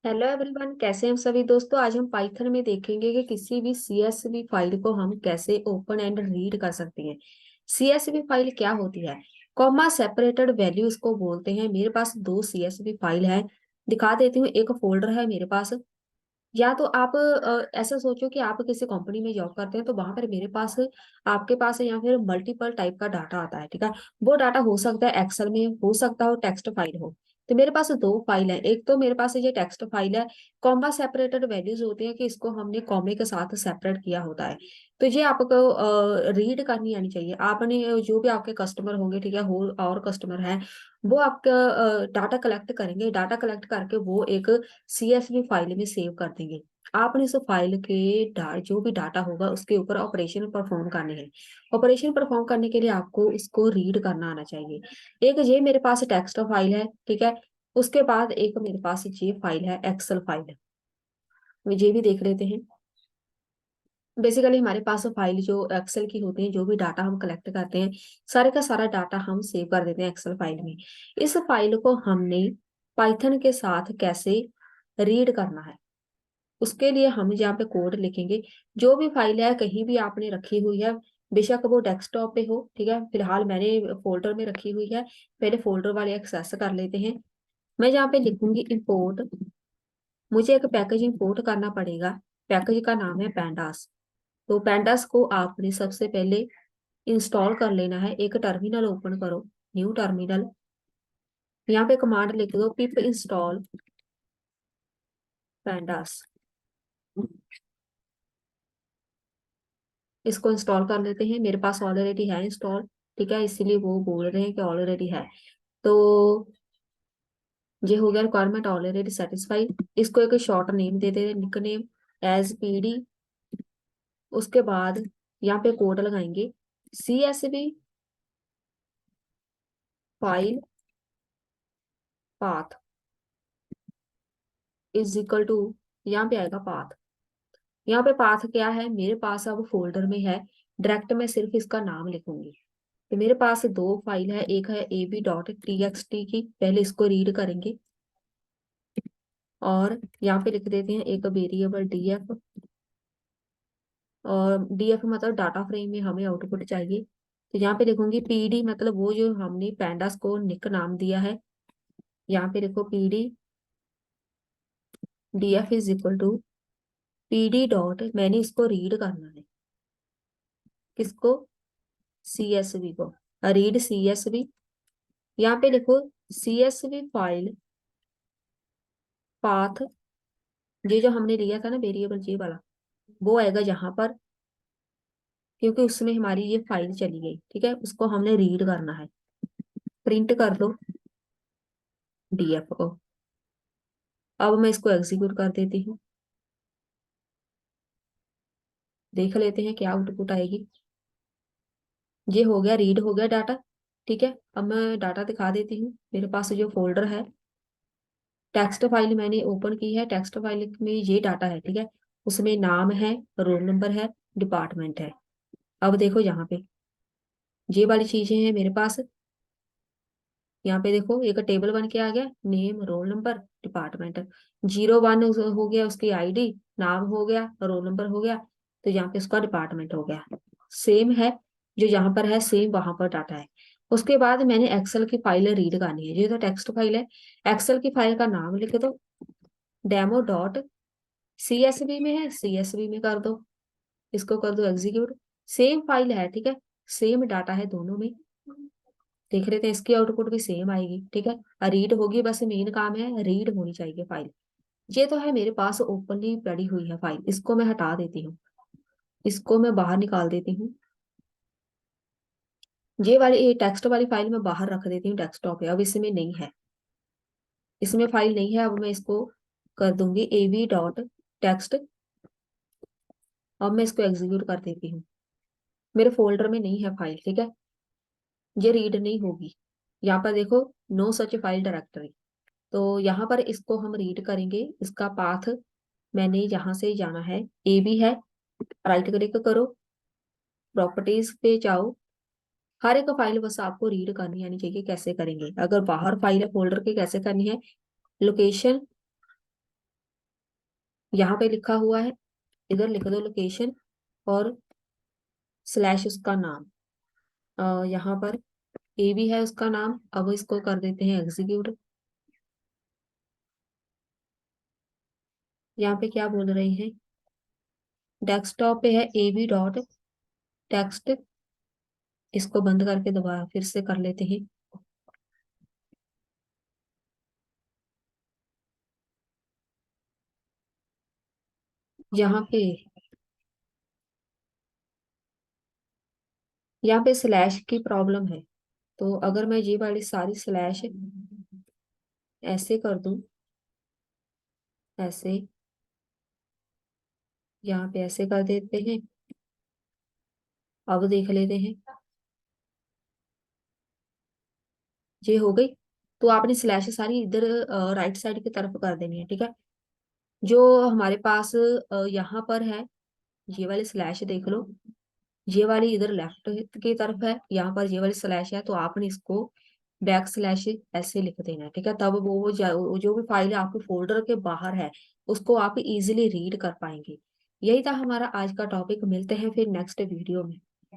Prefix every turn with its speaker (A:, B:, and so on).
A: Hello everyone, कैसे हैं हम सभी दोस्तों। आज हम पाइथन में देखेंगे कि किसी भी सीएसवी फाइल को हम कैसे ओपन एंड रीड कर सकते हैं। सीएसवी फाइल क्या होती है? कॉमा सेपरेटेड वैल्यू इसको बोलते हैं। मेरे पास दो सीएसवी फाइल है, दिखा देती हूँ। एक फोल्डर है मेरे पास। या तो आप ऐसा सोचो कि आप किसी कंपनी में जॉब करते हैं, तो वहां पर मेरे पास आपके पास या फिर मल्टीपल टाइप का डाटा आता है, ठीक है। वो डाटा हो सकता है एक्सेल में, हो सकता हो टेक्स्ट फाइल हो। तो मेरे पास दो फाइल है। एक तो मेरे पास ये टेक्स्ट फाइल है, कॉमा सेपरेटेड वैल्यूज होती है कि इसको हमने कॉमे के साथ सेपरेट किया होता है। तो ये आपको रीड करनी आनी चाहिए। आपने जो भी आपके कस्टमर होंगे, ठीक है, हो और कस्टमर है, वो आपका डाटा कलेक्ट करेंगे। डाटा कलेक्ट करके वो एक सीएसवी फाइल में सेव कर देंगे। आपने इस फाइल के जो भी डाटा होगा उसके ऊपर ऑपरेशन परफॉर्म करने हैं। ऑपरेशन परफॉर्म करने के लिए आपको इसको रीड करना आना चाहिए। एक ये मेरे पास टेक्स्ट फाइल है, ठीक है। उसके बाद एक मेरे पास ये फाइल है, एक्सेल फाइल है। ये भी देख लेते हैं। बेसिकली हमारे पास फाइल जो एक्सेल की होती है, जो भी डाटा हम कलेक्ट करते हैं, सारे का सारा डाटा हम सेव कर देते हैं एक्सेल फाइल में। इस फाइल को हमने पाइथन के साथ कैसे रीड करना है, उसके लिए हम यहाँ पे कोड लिखेंगे। जो भी फाइल है कहीं भी आपने रखी हुई है, बेशक वो डेस्कटॉप पे हो, ठीक है। फिलहाल मैंने फोल्डर में रखी हुई है। पहले फोल्डर वाले एक्सेस कर लेते हैं। मैं यहाँ पे लिखूंगी इंपोर्ट। मुझे एक पैकेज इंपोर्ट करना पड़ेगा। पैकेज का नाम है पैंडास। तो पैंडास को आपने सबसे पहले इंस्टॉल कर लेना है। एक टर्मिनल ओपन करो, न्यू टर्मिनल। यहाँ पे कमांड लिख दो, पिप इंस्टॉल पैंडास। इसको इंस्टॉल कर लेते हैं। मेरे पास ऑलरेडी है इंस्टॉल, ठीक है, इसीलिए वो बोल रहे हैं कि ऑलरेडी है। तो ये हो गया रिक्वायरमेंट ऑलरेडी सेटिस्फाइड। इसको एक शॉर्ट नेम दे दे, निक नेम एज पीडी। उसके बाद यहाँ पे कोड लगाएंगे, CSV file path is equal to, यहाँ पे आएगा पाथ। यहाँ पे पाथ क्या है, मेरे पास अब फोल्डर में है। डायरेक्ट मैं सिर्फ इसका नाम लिखूंगी। तो मेरे पास दो फाइल है, एक है ab.txt की, पहले इसको रीड करेंगे। और यहाँ पे लिख देते हैं एक वेरिएबल df। और df मतलब डाटा फ्रेम में हमें आउटपुट चाहिए। तो यहाँ पे लिखूंगी pd, मतलब वो जो हमने पैंडास को निक नाम दिया है। यहाँ पे लिखो pd df is equal to pd dot, मैंने इसको रीड करना है। किसको? CSV को। Read CSV। यहाँ पे लिखो CSV फाइल पाथ। ये जो हमने लिया था ना वेरिएबल जे वाला, वो आएगा यहाँ पर, क्योंकि उसमें हमारी ये फाइल चली गई, ठीक है। उसको हमने रीड करना है। प्रिंट कर दो डीएफ को। अब मैं इसको एग्जीक्यूट कर देती हूँ। देख लेते हैं क्या आउटपुट आएगी। ये हो गया, रीड हो गया डाटा, ठीक है। अब मैं डाटा दिखा देती हूँ। मेरे पास जो फोल्डर है, टेक्स्ट फाइल मैंने ओपन की है। टेक्स्ट फाइल में ये डाटा है, ठीक है। उसमें नाम है, रोल नंबर है, डिपार्टमेंट है। अब देखो यहाँ पे ये वाली चीजें हैं मेरे पास। यहाँ पे देखो एक टेबल बन के आ गया, नेम, रोल नंबर, डिपार्टमेंट। 01 हो गया उसकी आईडी, नाम हो गया, रोल नंबर हो गया। तो यहाँ पे उसका डिपार्टमेंट हो गया। सेम है, जो यहाँ पर है सेम वहां पर डाटा है। उसके बाद मैंने एक्सेल की फाइल रीड करनी है। ये तो टेक्स्ट फाइल है। एक्सेल की फाइल का नाम लिख दो, demo.csv में है, CSV में कर दो। इसको कर दो एग्जीक्यूट। सेम फाइल है, ठीक है, सेम डाटा है दोनों में। देख रहे थे, इसकी आउटपुट भी सेम आएगी, ठीक है। रीड होगी, बस मेन काम है रीड होनी चाहिए फाइल। ये तो है मेरे पास ओपनली पड़ी हुई है फाइल, इसको मैं हटा देती हूँ। इसको मैं बाहर निकाल देती हूँ। ये वाली ये टेक्स्ट वाली फाइल मैं बाहर रख देती हूँ डेस्कटॉप पे। अब इसमें नहीं है, इसमें फाइल नहीं है। अब मैं इसको कर दूंगी ab.text। अब मैं इसको एग्जीक्यूट कर देती हूँ। मेरे फोल्डर में नहीं है फाइल, ठीक है। ये रीड नहीं होगी। यहाँ पर देखो, नो सच फाइल डायरेक्टरी। तो यहाँ पर इसको हम रीड करेंगे। इसका पाथ मैंने यहाँ से जाना है, ए बी है। राइट क्लिक करो, प्रॉपर्टीज पे जाओ। हर एक फाइल बस आपको रीड करनी आनी चाहिए। कैसे करेंगे, अगर बाहर फाइल है फोल्डर के, कैसे करनी है? लोकेशन यहाँ पे लिखा हुआ है, इधर लिख दो लोकेशन और स्लैश उसका नाम। यहाँ पर ए भी है उसका नाम। अब इसको कर देते हैं एग्जीक्यूट। यहाँ पे क्या बोल रहे हैं, डेस्कटॉप पे है ए बी डॉट टेक्स्ट। इसको बंद करके दोबारा फिर से कर लेते हैं। यहाँ पे स्लैश की प्रॉब्लम है, तो अगर मैं ये वाली सारी स्लैश ऐसे कर दूं, ऐसे यहाँ पे ऐसे कर देते हैं। अब देख लेते हैं, ये हो गई। तो आपने स्लैश सारी इधर राइट साइड की तरफ कर देनी है, ठीक है। जो हमारे पास यहाँ पर है, ये वाली स्लैश देख लो, ये वाली इधर लेफ्ट की तरफ है, यहाँ पर ये वाली स्लैश है, तो आपने इसको बैक स्लैश ऐसे लिख देना है, ठीक है। तब वो जो भी फाइल है आपके फोल्डर के बाहर है, उसको आप इजीली रीड कर पाएंगे। यही था हमारा आज का टॉपिक। मिलते हैं फिर नेक्स्ट वीडियो में।